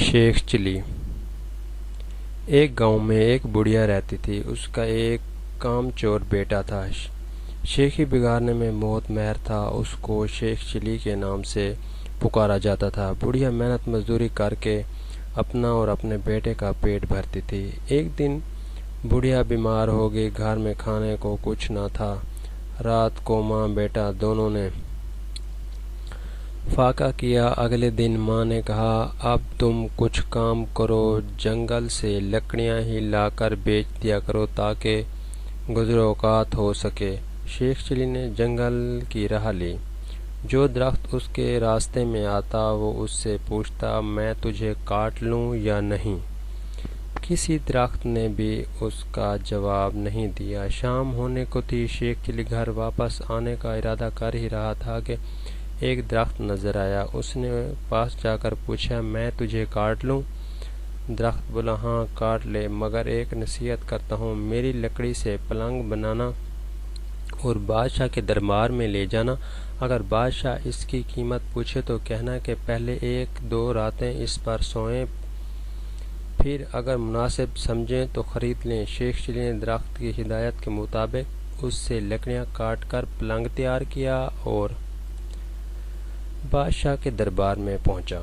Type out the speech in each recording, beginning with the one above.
شیخ چلی۔ ایک گاؤں میں ایک بڑھیا رہتی تھی۔ اس کا ایک کام چور بیٹا تھا۔ شیخی بگاڑنے میں بہت ماہر تھا۔ اس کو شیخ چلی کے نام سے پکارا جاتا تھا۔ بڑھیا محنت مزدوری کر کے اپنا اور اپنے بیٹے کا پیٹ بھرتی تھی۔ ایک دن بڑھیا بیمار ہو گئی۔ گھر میں کھانے کو کچھ نہ تھا۔ رات کو ماں بیٹا دونوں نے فاقہ کیا۔ اگلے دن ماں نے کہا، اب تم کچھ کام کرو، جنگل سے لکڑیاں ہی لا کر بیچ دیا کرو تاکہ گزر اوقات ہو سکے۔ شیخ چلی نے جنگل کی راہ لی۔ جو درخت اس کے راستے میں آتا وہ اس سے پوچھتا، میں تجھے کاٹ لوں یا نہیں؟ کسی درخت نے بھی اس کا جواب نہیں دیا۔ شام ہونے کو تھی۔ شیخ چلی گھر واپس آنے کا ارادہ کر ہی رہا تھا کہ ایک درخت نظر آیا۔ اس نے پاس جا کر پوچھا، میں تجھے کاٹ لوں؟ درخت بولا، ہاں کاٹ لے، مگر ایک نصیحت کرتا ہوں، میری لکڑی سے پلنگ بنانا اور بادشاہ کے دربار میں لے جانا۔ اگر بادشاہ اس کی قیمت پوچھے تو کہنا کہ پہلے 1-2 راتیں اس پر سوئیں، پھر اگر مناسب سمجھیں تو خرید لیں۔ شیخ چلی نے درخت کی ہدایت کے مطابق اس سے لکڑیاں کاٹ کر پلنگ تیار کیا اور بادشاہ کے دربار میں پہنچا۔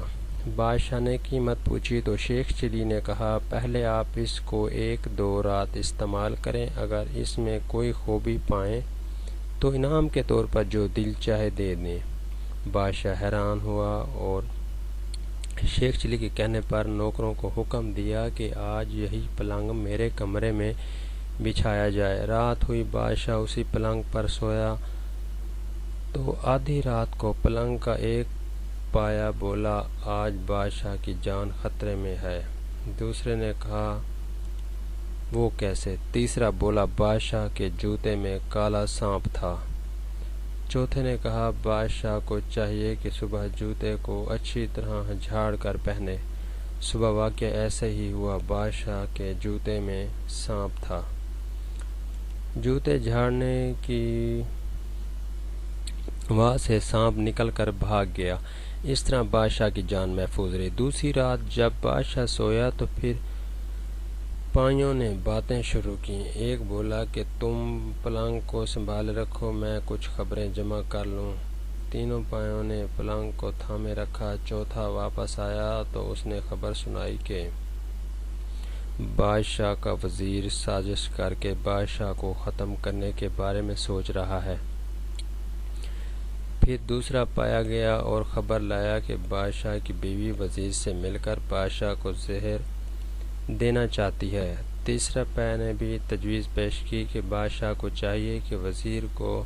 بادشاہ نے قیمت پوچھی تو شیخ چلی نے کہا، پہلے آپ اس کو 1-2 رات استعمال کریں، اگر اس میں کوئی خوبی پائیں تو انعام کے طور پر جو دل چاہے دے دیں۔ بادشاہ حیران ہوا اور شیخ چلی کے کہنے پر نوکروں کو حکم دیا کہ آج یہی پلنگ میرے کمرے میں بچھایا جائے۔ رات ہوئی، بادشاہ اسی پلنگ پر سویا تو آدھی رات کو پلنگ کا ایک پایا بولا، آج بادشاہ کی جان خطرے میں ہے۔ دوسرے نے کہا، وہ کیسے؟ تیسرا بولا، بادشاہ کے جوتے میں کالا سانپ تھا۔ چوتھے نے کہا، بادشاہ کو چاہیے کہ صبح جوتے کو اچھی طرح جھاڑ کر پہنے۔ صبح واقعہ ایسے ہی ہوا، بادشاہ کے جوتے میں سانپ تھا۔ جوتے جھاڑنے کی وہاں سے سانپ نکل کر بھاگ گیا۔ اس طرح بادشاہ کی جان محفوظ رہی۔ دوسری رات جب بادشاہ سویا تو پھر پائیوں نے باتیں شروع کیں۔ ایک بولا کہ تم پلنگ کو سنبھالے رکھو، میں کچھ خبریں جمع کر لوں۔ تینوں پائیوں نے پلنگ کو تھامے رکھا۔ چوتھا واپس آیا تو اس نے خبر سنائی کہ بادشاہ کا وزیر سازش کر کے بادشاہ کو ختم کرنے کے بارے میں سوچ رہا ہے۔ پھر دوسرا پایا گیا اور خبر لایا کہ بادشاہ کی بیوی وزیر سے مل کر بادشاہ کو زہر دینا چاہتی ہے۔ تیسرا پایا نے بھی تجویز پیش کی کہ بادشاہ کو چاہیے کہ وزیر کو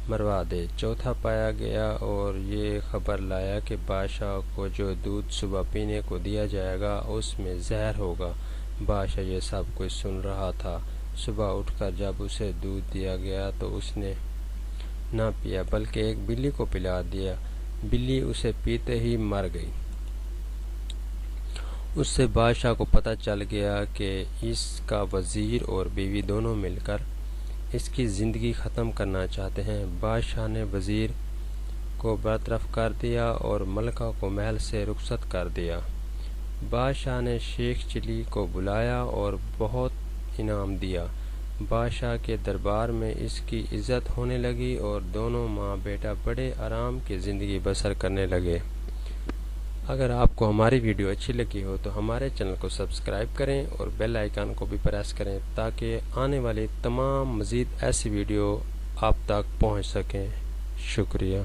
مروا دے۔ چوتھا پایا گیا اور یہ خبر لایا کہ بادشاہ کو جو دودھ صبح پینے کو دیا جائے گا اس میں زہر ہوگا۔ بادشاہ یہ سب کچھ سن رہا تھا۔ صبح اٹھ کر جب اسے دودھ دیا گیا تو اس نے نہ پیا بلکہ ایک بلی کو پلا دیا۔ بلی اسے پیتے ہی مر گئی۔ اس سے بادشاہ کو پتہ چل گیا کہ اس کا وزیر اور بیوی دونوں مل کر اس کی زندگی ختم کرنا چاہتے ہیں۔ بادشاہ نے وزیر کو برطرف کر دیا اور ملکہ کو محل سے رخصت کر دیا۔ بادشاہ نے شیخ چلی کو بلایا اور بہت انعام دیا۔ بادشاہ کے دربار میں اس کی عزت ہونے لگی اور دونوں ماں بیٹا بڑے آرام کی زندگی بسر کرنے لگے۔ اگر آپ کو ہماری ویڈیو اچھی لگی ہو تو ہمارے چینل کو سبسکرائب کریں اور بیل آئیکن کو بھی پریس کریں تاکہ آنے والی تمام مزید ایسی ویڈیو آپ تک پہنچ سکیں۔ شکریہ۔